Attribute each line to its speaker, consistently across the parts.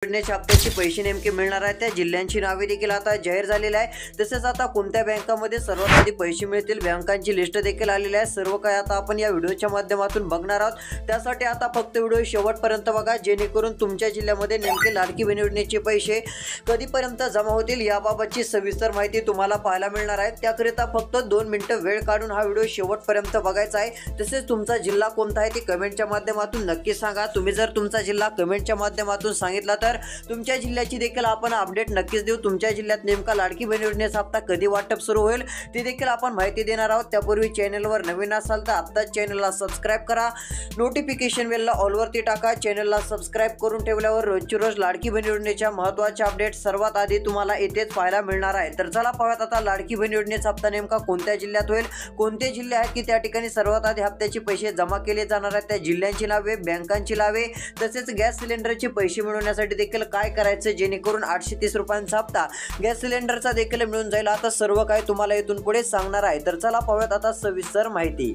Speaker 1: योजनेच्या हप्त्याचे पैसे नेमके मिळणार आहेत त्या जिल्ह्यांची नावे देखील आता जाहीर झालेली आहे। तसेच आता कोणत्या बँकांमध्ये सर्वात आधी पैसे मिळतील बँकांची लिस्ट देखील आलेली आहे। सर्व काही आता आपण या व्हिडिओच्या माध्यमातून बघणार आहोत। त्यासाठी आता फक्त व्हिडिओ शेवटपर्यंत बघा, जेणेकरून तुमच्या जिल्ह्यामध्ये नेमके लाडकी बहीण योजनेचे पैसे कधीपर्यंत जमा होतील याबाबतची सविस्तर माहिती तुम्हाला पाहायला मिळणार आहे। त्याकरिता फक्त 2 मिनिटं वेळ काढून हा व्हिडिओ शेवटपर्यंत बघायचा आहे। तसेच तुमचा जिल्हा कोणता आहे ते कमेंटच्या माध्यमातून नक्की सांगा। तुम्ही जर तुमचा जिल्हा कमेंटच्या माध्यमातून सांगितला तर तुमच्या जिल्ह्याची देखील आपण अपडेट नक्कीच देऊ। तुमच्या जिल्ह्यात नेमका लाडकी बहीण योजनेचा हप्ता कधी वाटप सुरू होईल ते देखील आपण माहिती देणार आहोत। त्यापूर्वी चॅनलवर नवीन असाल तर आत्ताच चॅनलला सबस्क्राइब करा, नोटिफिकेशन बेलला ऑल वरती टाका। चॅनलला सबस्क्राइब करून ठेवल्यावर रोजची रोज लाडकी बहीण योजनेच्या महत्त्वाच्या अपडेट सर्वात आधी तुम्हाला येथेच पाहायला मिळणार आहे। तर चला पाहूयात आता लाडकी बहीण योजनेचा हप्ता नेमका कोणत्या जिल्ह्यात होईल, कोणते जिल्हे आहेत की त्या ठिकाणी सर्वात आधी हप्त्याचे पैसे जमा केले जाणार आहेत, त्या जिल्ह्यांची नावे, बँकांची नावे, तसेच गॅस सिलेंडरचे पैसे मिळवण्यासाठी देखील काय करायचं जेणेकरून 830 रुपयांचा हप्ता गॅस सिलेंडरचा देखील मिळून जाईल। आता सर्व काही तुम्हाला इथून पुढे सांगणार आहे। तर चला पाहूयात आता सविस्तर माहिती।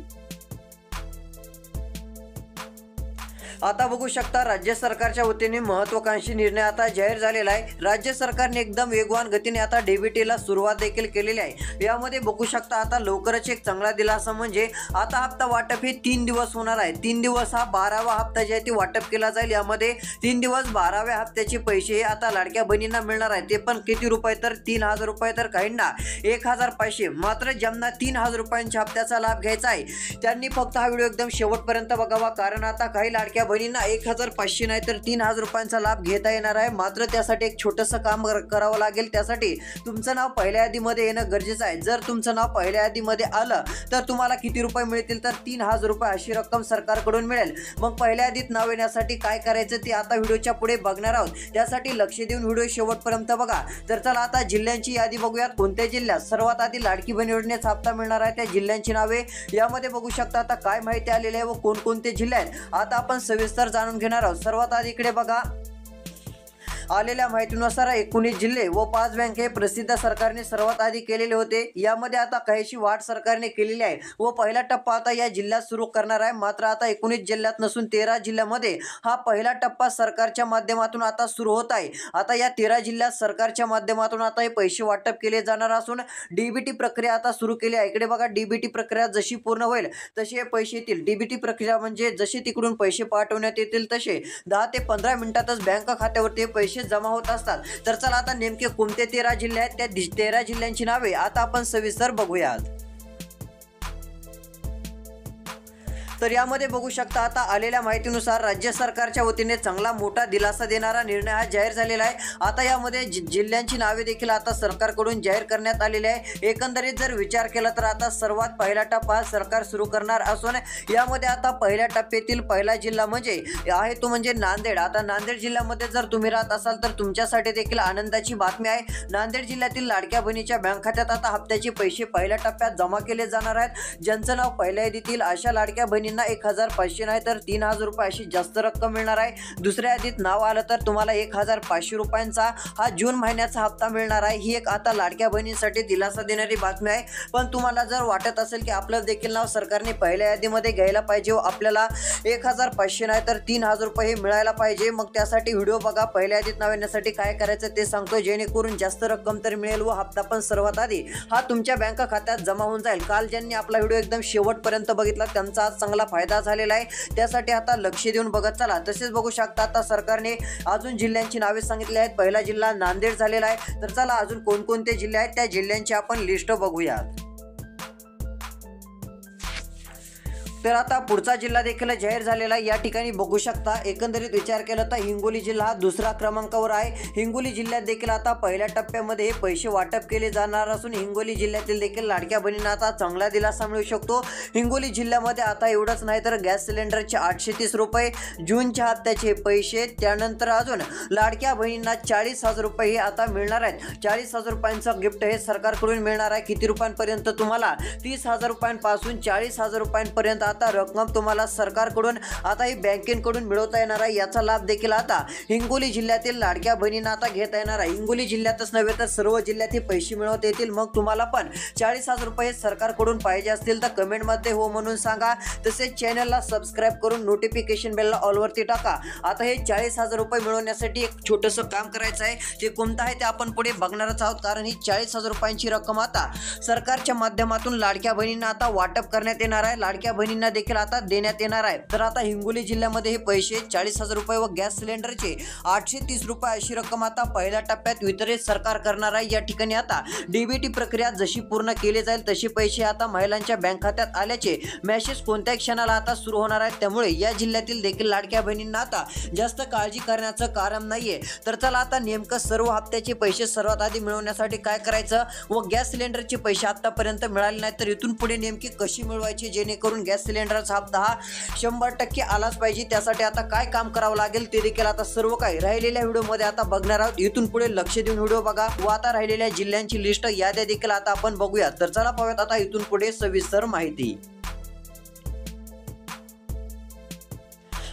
Speaker 1: आता बघू शकता राज्य सरकारच्या वतीने महत्त्वाकांक्षी निर्णय आता जाहीर झालेला आहे। राज्य सरकारने एकदम वेगवान गतीने आता डीबीटीला सुरुवात देखील केलेली आहे। यामध्ये बघू शकता आता लवकरच एक चांगला दिलासा म्हणजे आता हप्ता वाटप हे 3 दिवस होणार आहे। 3 दिवस हा 12वा हप्ता जे आहे ते वाटप केला जाईल। यामध्ये 3 दिवस 12व्या हप्त्याचे पैसे आता लाडक्या बहिणींना मिळणार आहे। ते पण किती रुपये तर 3000 रुपये, तर काहींना 1500। मात्र ज्यांना 3000 रुपयांच्या हप्त्याचा लाभ घ्यायचा आहे त्यांनी फक्त हा व्हिडिओ एकदम शेवटपर्यंत बघावा, कारण आता काही लाडक्या बहिणींना 1500 नाही तर 3000 रुपयांचा लाभ घेता येणार आहे। मात्र त्यासाठी एक छोटंसं काम करावं लागेल। त्यासाठी तुमचं नाव पहिल्या यादीमध्ये येणं गरजेचं आहे। जर तुमचं नाव पहिल्या यादीमध्ये आलं तर तुम्हाला किती रुपये मिळतील तर 3000 रुपये अशी रक्कम सरकारकडून मिळेल। मग पहिल्या यादीत नाव येण्यासाठी काय करायचं ते आता व्हिडिओच्या पुढे बघणार आहोत। त्यासाठी लक्ष देऊन व्हिडिओ शेवटपर्यंत बघा। तर चला आता जिल्ह्यांची यादी बघूयात। कोणत्या जिल्ह्यात सर्वात आधी लाडकी बहीण योजनेचा हप्ता मिळणार आहे त्या जिल्ह्यांची नावे यामध्ये बघू शकता आता काय माहिती आलेली आहे व कोणकोणते जिल्हे आहेत आता आपण सविस्तर जाणून घेणार आहोत। सर्वात आधी इकडे बघा, आलेल्या माहितीनुसार 19 जिल्हे व 5 बँक हे प्रसिद्ध सरकारने सर्वात आधी केलेले होते। यामध्ये आता काहीशी वाढ सरकारने केलेली आहे व पहिला टप्पा आता या जिल्ह्यात सुरू करणार आहे। मात्र आता 19 जिल्ह्यात नसून 13 जिल्ह्यामध्ये हा पहिला टप्पा सरकारच्या माध्यमातून आता सुरू होत आहे। आता या 13 जिल्ह्यात सरकारच्या माध्यमातून आता हे पैसे वाटप केले जाणार असून डीबीटी प्रक्रिया आता सुरू केली आहे। इकडे बघा, डीबीटी प्रक्रिया जशी पूर्ण होईल तसे हे पैसे येतील। डीबीटी प्रक्रिया म्हणजे जसे तिकडून पैसे पाठवण्यात येतील तसे 10 ते 15 मिनिटातच बँक खात्यावरती पैसे जमा होत असतात। तर चला आता नेमके कोणते 13 जिल्हे आहेत त्या 13 जिल्ह्यांची नावे आता आपण सविस्तर बघूयात। तर यामध्ये बघू शकता आता आलेल्या माहितीनुसार राज्य सरकारच्या वतीने चांगला मोठा दिलासा देणारा निर्णय हा जाहीर झालेला आहे। आता यामध्ये जिल्ह्यांची नावे देखील आता सरकारकडून जाहीर करण्यात आलेली आहे। एकंदरीत जर विचार केला तर आता सर्वात पहिला टप्पा सरकार सुरू करणार असून यामध्ये आता पहिल्या टप्प्यातील पहिला जिल्हा म्हणजे आहे तो म्हणजे नांदेड। आता नांदेड जिल्ह्यामध्ये जर तुम्ही राहत असाल तर तुमच्यासाठी देखील आनंदाची बातमी आहे। नांदेड जिल्ह्यातील लाडक्या बहिणीच्या बँक खात्यात आता हप्त्याचे पैसे पहिल्या टप्प्यात जमा केले जाणार आहेत। ज्यांचं नाव पहिल्या यादीतील अशा लाडक्या बहिणींना 1500 नाही तर 3000 रुपये अशी जास्त रक्कम मिळणार आहे। दुसऱ्या यादीत नाव आलं तर तुम्हाला 1500 रुपयांचा हा जून महिन्याचा हप्ता मिळणार आहे। ही एक आता लाडक्या बहिणींसाठी दिलासा देणारी बातमी आहे। पण तुम्हाला जर वाटत असेल की आपलं देखील नाव सरकारने पहिल्या यादीमध्ये घ्यायला पाहिजे व आपल्याला 1500 नाही तर 3000 रुपये हे मिळायला पाहिजे, मग त्यासाठी व्हिडिओ बघा। पहिल्या यादीत नाव येण्यासाठी काय करायचं ते सांगतो, जेणेकरून जास्त रक्कम तर मिळेल व हप्ता पण सर्वात आधी हा तुमच्या बँक खात्यात जमा होऊन जाईल। काल ज्यांनी आपला व्हिडिओ एकदम शेवटपर्यंत बघितला त्यांचा आज चांगला फायदा झालेला आहे। त्यासाठी आता लक्ष देऊन बघत चला। तसेच बघू शकता आता सरकारने अजून जिल्ह्यांची नावे सांगितली आहेत। पहिला जिल्हा नांदेड झालेला आहे। तर चला अजून कोणकोणते जिल्हे आहेत त्या जिल्ह्यांची आपण लिस्ट बघूयात। तर आता पुढचा जिल्हा देखील जाहीर झालेला आहे। या ठिकाणी बघू शकता एकंदरीत विचार केला तर हिंगोली जिल्हा दुसरा क्रमांकावर आहे। हिंगोली जिल्ह्यात देखील आता पहिल्या टप्प्यामध्ये पैसे वाटप केले जाणार असून हिंगोली जिल्ह्यातील देखील लाडक्या बहिणींना आता चांगला दिलासा मिळू शकतो। हिंगोली जिल्ह्यामध्ये आता एवढंच नाही तर गॅस सिलेंडरचे 830 रुपये जूनच्या हप्त्याचे पैसे, त्यानंतर अजून लाडक्या बहिणींना 40000 रुपये हे आता मिळणार आहेत। 40000 रुपयांचं गिफ्ट हे सरकारकडून मिळणार आहे। किती रुपयांपर्यंत तुम्हाला 30000 रुपयांपासून 40000 रुपयांपर्यंत आता रक्कम तुम्हाला सरकारकडून आता ही बँकेकडून मिळवता येणार आहे। याचा लाभ देखील आता हिंगोली जिल्ह्यातील लाडक्या बहिणींना आता घेता येणार आहे। हिंगोली जिल्ह्यातच नव्हे तर सर्व जिल्ह्यात हे पैसे मिळवता येतील। मग तुम्हाला पण 40,000 रुपये सरकारकडून पाहिजे असतील तर कमेंटमध्ये हो म्हणून सांगा। तसेच चॅनलला सबस्क्राईब करून नोटिफिकेशन बेलला ऑलवरती टाका। आता हे 40,000 रुपये मिळवण्यासाठी एक छोटंसं काम करायचं आहे, ते कोणतं आहे ते आपण पुढे बघणारच आहोत। कारण ही 40,000 रुपयांची रक्कम आता सरकारच्या माध्यमातून लाडक्या बहिणींना आता वाटप करण्यात येणार आहे, लाडक्या बहिणींना देखील आता देण्यात येणार आहे। तर आता हिंगोली जिल्ह्यामध्ये हे पैसे 40,000 रुपये व गॅस सिलेंडरचे 830 रुपये अशी रक्कम आता पहिल्या टप्प्यात वितरित सरकार करणार आहे। या ठिकाणी आता डीबीटी प्रक्रिया जशी पूर्ण केली जाईल तशी पैसे आता महिलांच्या बँक खात्यात आल्याचे मेसेज कोणत्याही क्षणाला आता सुरू होणार आहे। त्यामुळे या जिल्ह्यातील देखील लाडक्या बहिणींना आता जास्त काळजी करण्याचं कारण नाहीये। तर चला आता नेमकं सर्व हप्त्याचे पैसे सर्वात आधी मिळवण्यासाठी काय करायचं व गॅस सिलेंडरचे पैसे आतापर्यंत मिळाले नाही तर इथून पुढे नेमकी कशी मिळवायची जेणेकरून गॅस सिलेंडरचा हप्ता हा 100% आलाच पाहिजे, त्यासाठी आता काय काम करावं लागेल ते देखील आता सर्व काही राहिलेल्या व्हिडिओमध्ये आता बघणार आहोत। इथून पुढे लक्ष देऊन व्हिडिओ बघा व आता राहिलेल्या जिल्ह्यांची लिस्ट याद्या देखील आता आपण बघूया। तर चला पाहूयात आता इथून पुढे सविस्तर माहिती।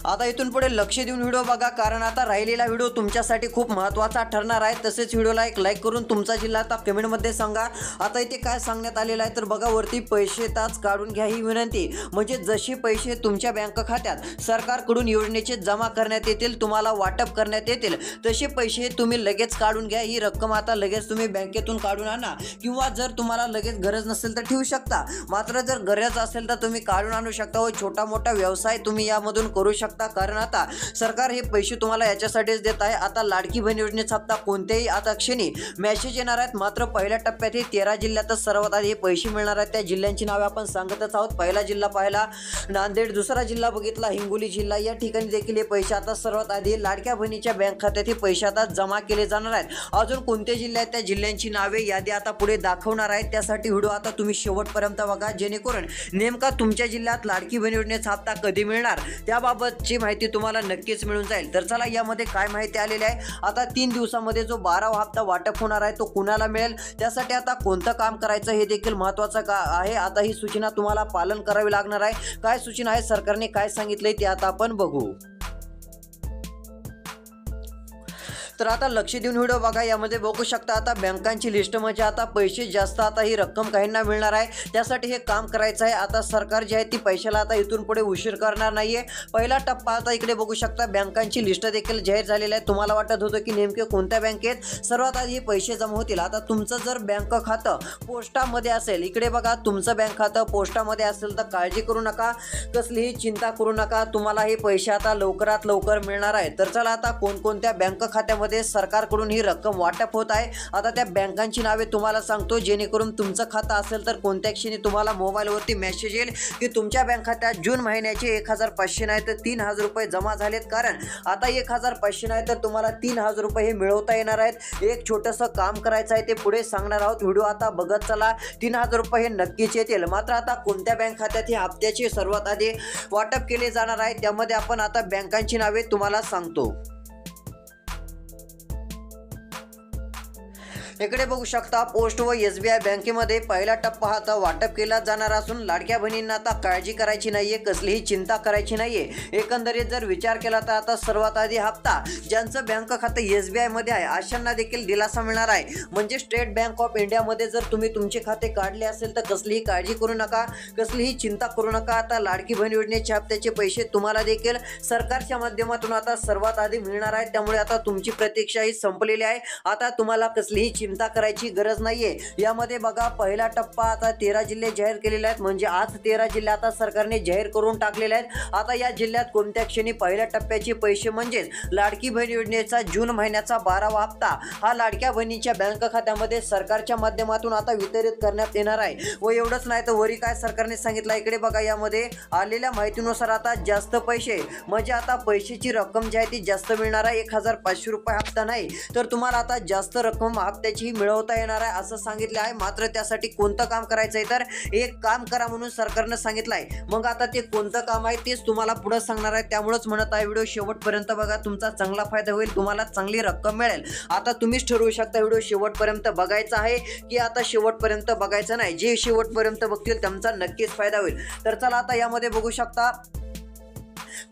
Speaker 1: आता इथून पुढे लक्ष देऊन व्हिडिओ बघा, कारण आता राहिलेला व्हिडिओ तुमच्यासाठी खूप महत्त्वाचा ठरणार आहे। तसेच व्हिडिओला एक लाईक करून तुमचा जिल्हा आता कमेंटमध्ये सांगा। आता इथे काय सांगण्यात आलेलं आहे तर बघा, वरती पैसे ताच काढून घ्या ही विनंती, म्हणजे जसे पैसे तुमच्या बँक खात्यात सरकारकडून योजनेचे जमा करण्यात येतील, तुम्हाला वाटप करण्यात येतील, तसे पैसे तुम्ही लगेच काढून घ्या। ही रक्कम आता लगेच तुम्ही बँकेतून काढून आणा, किंवा जर तुम्हाला लगेच गरज नसेल तर ठेवू शकता, मात्र जर गरज असेल तर तुम्ही काढून आणू शकता व छोटा मोठा व्यवसाय तुम्ही यामधून करू शकता। कारण आता सरकार हे पैसे तुम्हाला याच्यासाठीच देत आहे। आता लाडकी बहीण योजनेचा हप्ता कोणत्याही आता क्षणी मेसेज येणार आहेत, मात्र पहिल्या टप्प्यात हे 13 जिल्ह्यातच सर्वात आधी हे पैसे मिळणार आहेत। त्या जिल्ह्यांची नावे आपण सांगतच आहोत। पहिला जिल्हा पाहिला नांदेड, दुसरा जिल्हा बघितला हिंगोली जिल्हा। या ठिकाणी देखील हे पैसे आता सर्वात आधी लाडक्या बहिणीच्या बँक खात्यात हे पैसे आता जमा केले जाणार आहेत। अजून कोणते जिल्हे आहेत त्या जिल्ह्यांची नावे यादी आता पुढे दाखवणार आहेत, त्यासाठी व्हिडिओ आता तुम्ही शेवटपर्यंत बघा, जेणेकरून नेमका तुमच्या जिल्ह्यात लाडकी बहीण योजनेचा हप्ता कधी मिळणार त्याबाबतची माहिती तुम्हाला नक्कीच मिळून जाईल। तर चला यामध्ये काय माहिती आलेली आहे। आता 3 दिवसांमध्ये जो 12वा हप्ता वाटप होणार आहे तो कुणाला मिळेल, त्यासाठी आता कोणतं काम करायचं हे देखील महत्त्वाचं आहे। आता ही सूचना तुम्हाला पालन करावी लागणार आहे। काय सूचना आहे, सरकारने काय सांगितलंय ते आता आपण बघू। तर आता लक्ष देऊन व्हिडिओ बघा, यामध्ये बघू शकता आता बँकांची लिस्ट, म्हणजे आता पैसे जास्त आता ही रक्कम काहींना मिळणार आहे, त्यासाठी हे काम करायचं आहे। आता सरकार जे आहे ती पैशाला आता इथून पुढे उशीर करणार नाहीये। पहिला टप्पा आता इकडे बघू शकता बँकांची लिस्ट देखील जाहीर झालेली आहे। तुम्हाला वाटत होतं की नेमके कोणत्या बँकेत सर्वात आधी हे पैसे जमा होतील। आता तुमचं जर बँक खातं पोस्टामध्ये असेल, इकडे बघा तुमचं बँक खातं पोस्टामध्ये असेल तर काळजी करू नका, कसलीही चिंता करू नका, तुम्हाला हे पैसे आता लवकरात लवकर मिळणार आहे। तर चला आता कोणकोणत्या बँक खात्यामध्ये सरकारकडून ही रक्कम वाटप होत आहे, आता त्या बँकांची नावे तुम्हाला सांगतो, जेणेकरून तुमचं खातं असेल तर कोणत्या क्षणी तुम्हाला मोबाईलवरती मेसेज येईल की तुमच्या बँक खात्यात जून महिन्याचे 1,500 नाही तर 3,000 रुपये जमा झालेत। कारण आता 1,500 नाही तर तुम्हाला 3,000 रुपये हे मिळवता येणार आहेत। एक छोटंसं काम करायचं आहे, ते पुढे सांगणार आहोत, व्हिडिओ आता बघत चला। 3,000 रुपये हे नक्कीच येतील, मात्र आता कोणत्या बँक खात्यात हे हप्त्याचे सर्वात आधी वाटप केले जाणार आहे त्यामध्ये आपण आता बँकांची नावे तुम्हाला सांगतो। इकडे बघू शकता पोस्ट व SBI बँकेमध्ये पहिला टप्पा आता वाटप केला जाणार असून लाडक्या बहिणींना आता काळजी करायची नाहीये, कसलीही चिंता करायची नाहीये। एकंदरीत जर विचार केला तर आता सर्वात आधी हप्ता ज्यांचं बँक खातं SBI मध्ये आहे अशांना देखील दिलासा मिळणार आहे। म्हणजे स्टेट बँक ऑफ इंडिया मध्ये जर तुम्ही तुमचे खाते काढले असेल तर कसलीही काळजी करू नका, कसलीही चिंता करू नका। आता लाडकी बहीण योजनेच्या हप्त्याचे पैसे तुम्हाला देखील सरकारच्या माध्यमातून आता सर्वात आधी मिळणार आहेत, त्यामुळे आता तुमची प्रतीक्षा ही संपलेली आहे। आता तुम्हाला कसलीही चिंता करायची गरज नाहीये। यामध्ये बघा पहिला टप्पा आता 13 जिल्हे जाहीर केलेले आहेत, म्हणजे आज 13 जिल्हे आता सरकारने जाहीर करून टाकलेले आहेत। आता या जिल्ह्यात कोणत्या क्षणी पहिल्या टप्प्याचे पैसे म्हणजे लाडकी बहीण योजनेचा जून महिन्याचा 12वा हप्ता हा लाडक्या बहिणीच्या बँक खात्यामध्ये सरकारच्या माध्यमातून आता वितरित करण्यात येणार आहे। व एवढंच नाही तर वरी काय सरकारने सांगितलं, इकडे बघा यामध्ये आलेल्या माहितीनुसार आता जास्त पैसे म्हणजे आता पैशाची रक्कम जी आहे ती जास्त मिळणार आहे। 1,500 रुपये हप्ता नाही तर तुम्हाला आता जास्त रक्कम हप्त्याची हप्त्याची मिळवता येणार आहे असं सांगितलं आहे। मात्र त्यासाठी कोणतं काम करायचं आहे तर एक काम करा म्हणून सरकारनं सांगितलं आहे। मग आता ते कोणतं काम आहे तेच तुम्हाला पुढे सांगणार आहे, त्यामुळेच म्हणत आहे व्हिडिओ शेवटपर्यंत बघा, तुमचा चांगला फायदा होईल, तुम्हाला चांगली रक्कम मिळेल। आता तुम्हीच ठरवू शकता व्हिडिओ शेवटपर्यंत बघायचा आहे की आता शेवटपर्यंत बघायचं नाही। जे शेवटपर्यंत बघतील त्यांचा नक्कीच फायदा होईल। तर चला आता यामध्ये बघू शकता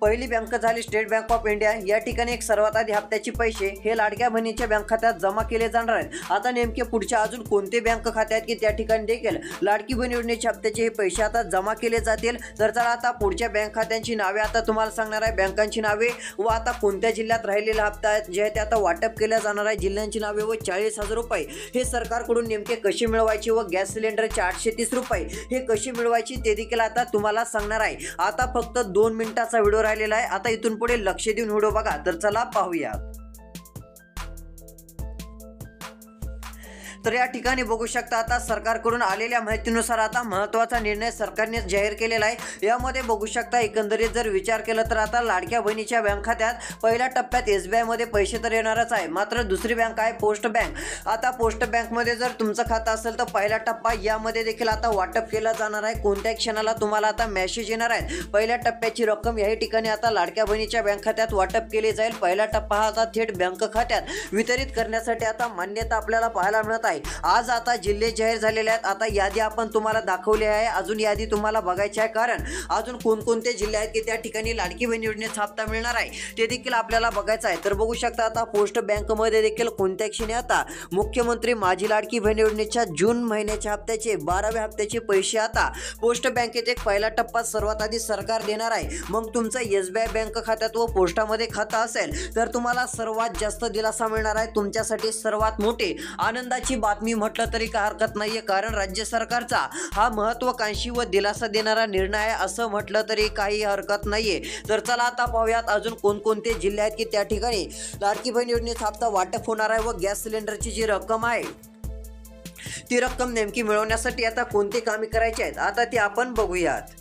Speaker 1: पहिली बँक झाली स्टेट बँक ऑफ इंडिया। या ठिकाणी एक सर्वात आधी हप्त्याचे पैसे हे लाडक्या बहिणीच्या बँक खात्यात जमा केले जाणार आहेत। आता नेमके पुढच्या अजून कोणते बँक खाते आहेत की त्या ठिकाणी देखील लाडकी बहीण योजनेच्या हप्त्याचे हे पैसे आता जमा केले जातील। तर चला आता पुढच्या बँक खात्यांची नावे आता तुम्हाला सांगणार आहे, बँकांची नावे व आता कोणत्या जिल्ह्यात राहिलेला हप्ता आहेत जे ते आता वाटप केल्या जाणार आहे, जिल्ह्यांची नावे व 40,000 रुपये हे सरकारकडून नेमके कसे मिळवायचे व गॅस सिलेंडरचे 830 रुपये हे कशी मिळवायची ते देखील आता तुम्हाला सांगणार आहे। आता फक्त 2 मिनिटाचा व्हिडिओ राहिलेला आहे, आता इथून पुढे लक्ष देऊन व्हिडिओ बघा। तर चला पाहूया। तर या ठिकाणी बघू शकता आता सरकारकडून आलेल्या माहितीनुसार आता महत्त्वाचा निर्णय सरकारने जाहीर केलेला आहे। यामध्ये बघू शकता एकंदरीत जर विचार केला तर आता लाडक्या बहिणीच्या बँक खात्यात पहिल्या टप्प्यात SBI मध्ये पैसे तर येणारच आहे, मात्र दुसरी बँक आहे पोस्ट बँक। आता पोस्ट बँक मध्ये जर तुमचं खातं असेल तर पहिला टप्पा यामध्ये देखील आता वाटप केला जाणार आहे। कोणत्या क्षणाला तुम्हाला आता मेसेज येणार आहे, पहिल्या टप्प्याची रक्कम या ठिकाणी आता लाडक्या बहिणीच्या बँक खात्यात वाटप केली जाईल। पहिला टप्पा हा आता थेट बँक खात्यात वितरित करण्यासाठी आता मान्यता आपल्याला पाहायला मिळत आहे। आज आता जिल्हे जाहीर झालेले आहेत। आता यादी आपण तुम्हाला दाखवली आहे, अजून यादी तुम्हाला बघायची आहे, कारण अजून कोणकोणते जिल्हे आहेत की त्या ठिकाणी लाडकी बहीण योजनेचा हप्ता मिळणार आहे ते देखील आपल्याला बघायचं आहे। तर बघू शकता आता पोस्ट बँक मध्ये देखील कोणत्या क्षणी आता मुख्यमंत्री माझी लाडकी बहीण योजनेच्या जून महिन्याच्या हप्त्याचे 12व्या हप्त्याचे पैसे आता पोस्ट बँकेत एक पहिला टप्पा सर्वात आधी सरकार देणार आहे। मग तुमचं SBI बँक खात्यात व पोस्टामध्ये खातं असेल तर तुम्हाला सर्वात जास्त दिलासा मिळणार आहे। तुमच्यासाठी सर्वात मोठी आनंदाची बातमी म्हटलं तरी काय हरकत नाहीये, कारण राज्य सरकारचा हा महत्त्वाकांक्षी व दिलासा देणारा निर्णय आहे असं म्हटलं तरी काही हरकत नाहीये। तर चला आता पाहूयात अजून कोणकोणते जिल्हे आहेत की त्या ठिकाणी लाडकी बहीण योजनेचा हप्ता वाटप होणार आहे व गॅस सिलेंडरची जी रक्कम आहे ती रक्कम नेमकी मिळवण्यासाठी आता कोणती कामे करायची आहेत आता ती आपण बघूयात।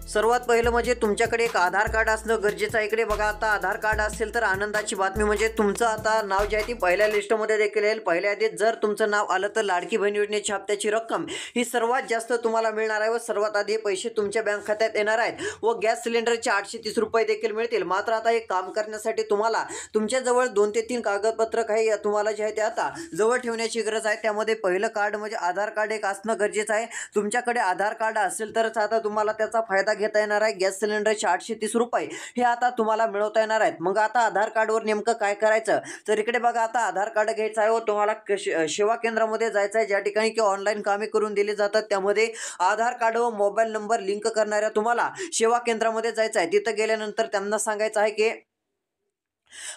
Speaker 1: सर्वात पहिलं म्हणजे तुमच्याकडे एक आधार कार्ड असणं गरजेचं आहे। इकडे बघा आता आधार कार्ड असेल तर आनंदाची बातमी म्हणजे तुमचं आता नाव जे आहे ती पहिल्या लिस्टमध्ये देखील येईल। पहिल्या यादीत जर तुमचं नाव आलं तर लाडकी बहीण योजनेच्या हप्त्याची रक्कम ही सर्वात जास्त तुम्हाला मिळणार आहे व सर्वात आधी पैसे तुमच्या बँक खात्यात येणार आहेत व गॅस सिलेंडरचे 830 रुपये देखील मिळतील। मात्र आता हे काम करण्यासाठी तुम्हाला तुमच्याजवळ 2 ते 3 कागदपत्र काही तुम्हाला जे आहे ते आता जवळ ठेवण्याची गरज आहे। त्यामध्ये पहिलं कार्ड म्हणजे आधार कार्ड एक असणं गरजेचं आहे। तुमच्याकडे आधार कार्ड असेल तरच आता तुम्हाला त्याचा फायदा घेता येणार आहे। गॅस सिलेंडरचे 830 रुपये हे आता तुम्हाला मिळवता येणार आहेत। मग आता आधार कार्डवर नेमकं काय करायचं तर इकडे बघा आता आधार कार्ड घ्यायचं आहे व तुम्हाला सेवा केंद्रामध्ये जायचं आहे, ज्या ठिकाणी की ऑनलाईन कामे करून दिली जातात। त्यामध्ये आधार कार्ड व मोबाईल नंबर लिंक करणाऱ्या तुम्हाला सेवा केंद्रामध्ये जायचं आहे। तिथं गेल्यानंतर त्यांना सांगायचं आहे की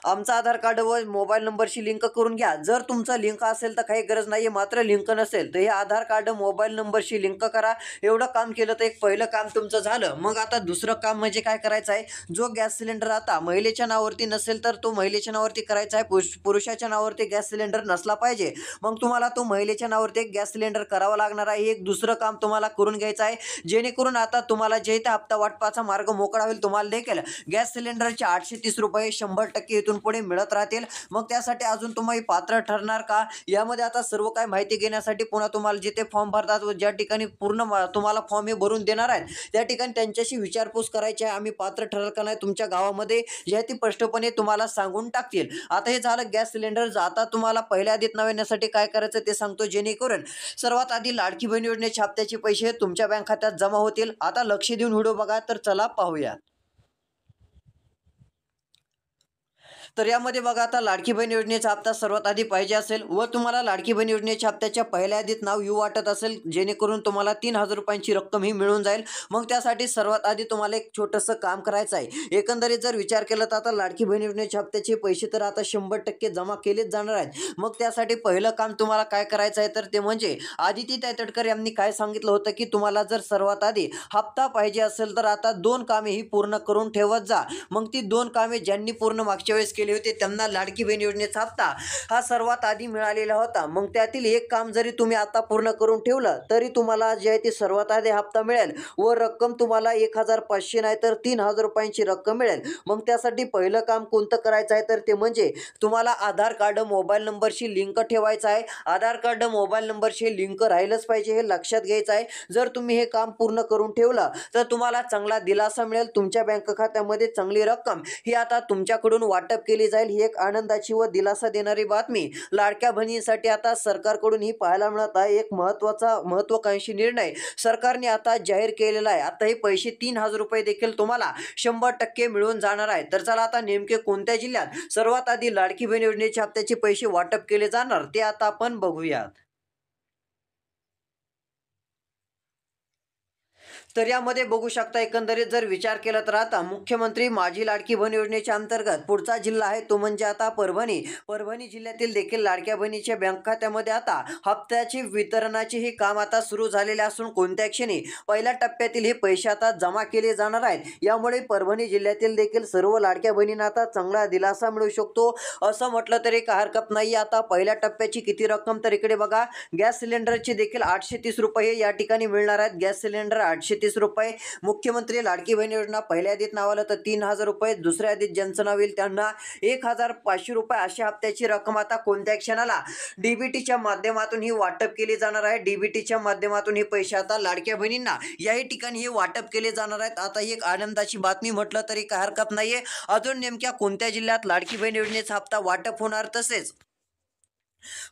Speaker 1: आमचा आधार कार्ड व मोबाईल नंबरशी लिंक करून घ्या। जर तुमचा लिंक असेल तर काही गरज नाही, मात्र लिंक नसेल तर हे आधार कार्ड मोबाईल नंबरशी लिंक करा। एवढं काम केलं तर एक पहिलं काम तुमचं झालं। मग आता दुसरं काम म्हणजे काय करायचं आहे, जो गॅस सिलेंडर आता महिलेच्या नावावरती नसेल तर तो महिलेच्या नावावरती करायचा आहे। पुरुषाच्या नावावरती गॅस सिलेंडर नसला पाहिजे, मग तुम्हाला तो महिलेच्या नावावरती एक गॅस सिलेंडर करावा लागणार आहे। एक दुसरं काम तुम्हाला करून घ्यायचं आहे, जेणेकरून आता तुम्हाला जे ते हप्ता वाटपाचा मार्ग मोकळा होईल। तुम्हाला देखील गॅस सिलेंडरचे 830 रुपये 100% इथून पुढे मिळत राहतील। मग त्यासाठी अजून तुम्ही पात्र ठरणार का, यामध्ये आता सर्व काही माहिती घेण्यासाठी पुन्हा तुम्हाला जिथे फॉर्म भरतात व ज्या ठिकाणी पूर्ण तुम्हाला फॉर्म हे भरून देणार आहेत त्या ठिकाणी त्यांच्याशी विचारपूस करायची आहे, आम्ही पात्र ठरल का नाही तुमच्या गावामध्ये, जे ती स्पष्टपणे तुम्हाला सांगून टाकतील। आता हे झालं गॅस सिलेंडर। आता तुम्हाला पहिल्या आधीत नाव येण्यासाठी काय करायचं ते सांगतो, जेणेकरून सर्वात आधी लाडकी बहीण योजनेच्या हप्त्याचे पैसे तुमच्या बँक खात्यात जमा होतील। आता लक्ष देऊन व्हिडिओ बघा। तर चला पाहूया। तर यामध्ये बघा आता लाडकी बहीण योजनेचा हप्ता सर्वात आधी पाहिजे असेल व तुम्हाला लाडकी बहीण योजनेच्या हप्त्याच्या पहिल्या यादीत नाव येऊ वाटत असेल, जेणेकरून तुम्हाला 3000 रुपयांची रक्कम ही मिळून जाईल। मग त्यासाठी सर्वात आधी तुम्हाला एक छोटंसं काम करायचं आहे। एकंदरीत जर विचार केला तर आता लाडकी बहीण योजनेच्या हप्त्याचे पैसे तर आता 100% जमा केलेच जाणार आहेत। मग त्यासाठी पहिलं काम तुम्हाला काय करायचं आहे तर ते म्हणजे आदिती तटकर यांनी काय सांगितलं होतं की तुम्हाला जर सर्वात आधी हप्ता पाहिजे असेल तर आता 2 कामे ही पूर्ण करून ठेवत जा। मग ती 2 कामे ज्यांनी पूर्ण मागच्या वेळेस प्रोसेस केली होती त्यांना लाडकी बहीण योजनेचा हप्ता हा सर्वात आधी मिळालेला होता. मग त्यातील एक काम जरी तुम्ही आता पूर्ण करून ठेवलं तरी तुम्हाला जे आहे ते सर्वात आधी हप्ता मिळेल व रक्कम तुम्हाला 1,500 नाही तर 3,000 रुपयांची रक्कम मिळेल. मग त्यासाठी पहिलं काम कोणतं करायचं आहे तर ते म्हणजे तुम्हाला आधार कार्ड मोबाईल नंबरशी लिंक ठेवायचं आहे. आधार कार्ड मोबाईल नंबरशी लिंक राहिलंच पाहिजे हे लक्षात घ्यायचं आहे. जर तुम्ही हे काम पूर्ण करून ठेवलं तर तुम्हाला चांगला दिलासा मिळेल. तुमच्या बँक खात्यामध्ये चांगली रक्कम ही आता तुमच्याकडून वाटप केली जाईल. ही एक आनंदाची व दिलासा देणारी बातमी लाडक्या बहिणींसाठी आता सरकारकडून ही पाहायला मिळत आहे. एक महत्त्वाकांक्षी निर्णय सरकारने आता जाहीर केलेला आहे. आता हे पैसे 3,000 रुपये देखील तुम्हाला 100% मिळून जाणार आहे. तर चला आता नेमके कोणत्या जिल्ह्यात सर्वात आधी लाडकी बहीण योजनेच्या हप्त्याचे पैसे वाटप केले जाणार ते आता आपण बघूयात. तर यामध्ये बघू शकता एकंदरीत जर विचार केला तर आता मुख्यमंत्री माझी लाडकी बहीण योजनेच्या अंतर्गत पुढचा जिल्हा आहे तो म्हणजे आता परभणी जिल्ह्यातील देखील लाडक्या बहिणीच्या बँक खात्यामध्ये आता हप्त्याची वितरणाचे हे काम आता सुरू झालेले असून कोणत्या क्षणी पहिल्या टप्प्यातील हे पैसे आता जमा केले जाणार आहेत. यामुळे परभणी जिल्ह्यातील देखील सर्व लाडक्या बहिणींना आता चांगला दिलासा मिळू शकतो असं म्हटलं तरी काही हरकत नाही. आता पहिल्या टप्प्याची किती रक्कम तर इकडे बघा गॅस सिलेंडरची देखील 830 रुपये या ठिकाणी मिळणार आहेत. गॅस सिलेंडर 830 रुपये. मुख्यमंत्री लाडकी बहीण योजना पहिल्या यादीत नाव आलं तर 3,000 रुपये, दुसऱ्या यादीत ज्यांचं नाव येईल त्यांना 1,500 रुपये अशा हप्त्याची रक्कम आता कोणत्या क्षणाला डीबीटीच्या माध्यमातून ही वाटप केली जाणार आहे. डीबीटीच्या माध्यमातून हे पैसे आता लाडक्या बहिणींना याही ठिकाणी हे वाटप केले जाणार आहेत. आता ही एक आनंदाची बातमी म्हटलं तरी काही हरकत नाहीये. अजून नेमक्या कोणत्या जिल्ह्यात लाडकी बहीण योजनेचा हप्ता वाटप होणार तसेच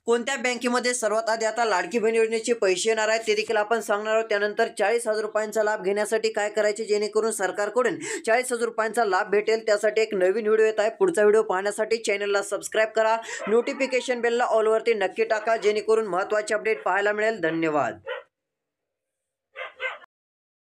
Speaker 1: कोणत्या बँकेमध्ये सर्वात आधी आता लाडकी बहीण योजनेचे पैसे येणार आहेत ते देखील आपण सांगणार आहोत. त्यानंतर 40,000 रुपयांचा लाभ घेण्यासाठी काय करायचे जेणेकरून सरकारकडून 40,000 रुपयांचा लाभ भेटेल त्यासाठी एक नवीन व्हिडिओ येत आहे. पुढचा व्हिडिओ पाहण्यासाठी चॅनलला सबस्क्राईब करा. नोटिफिकेशन बेलला ऑलवरती नक्की टाका जेणेकरून महत्त्वाचे अपडेट पाहायला मिळेल. धन्यवाद.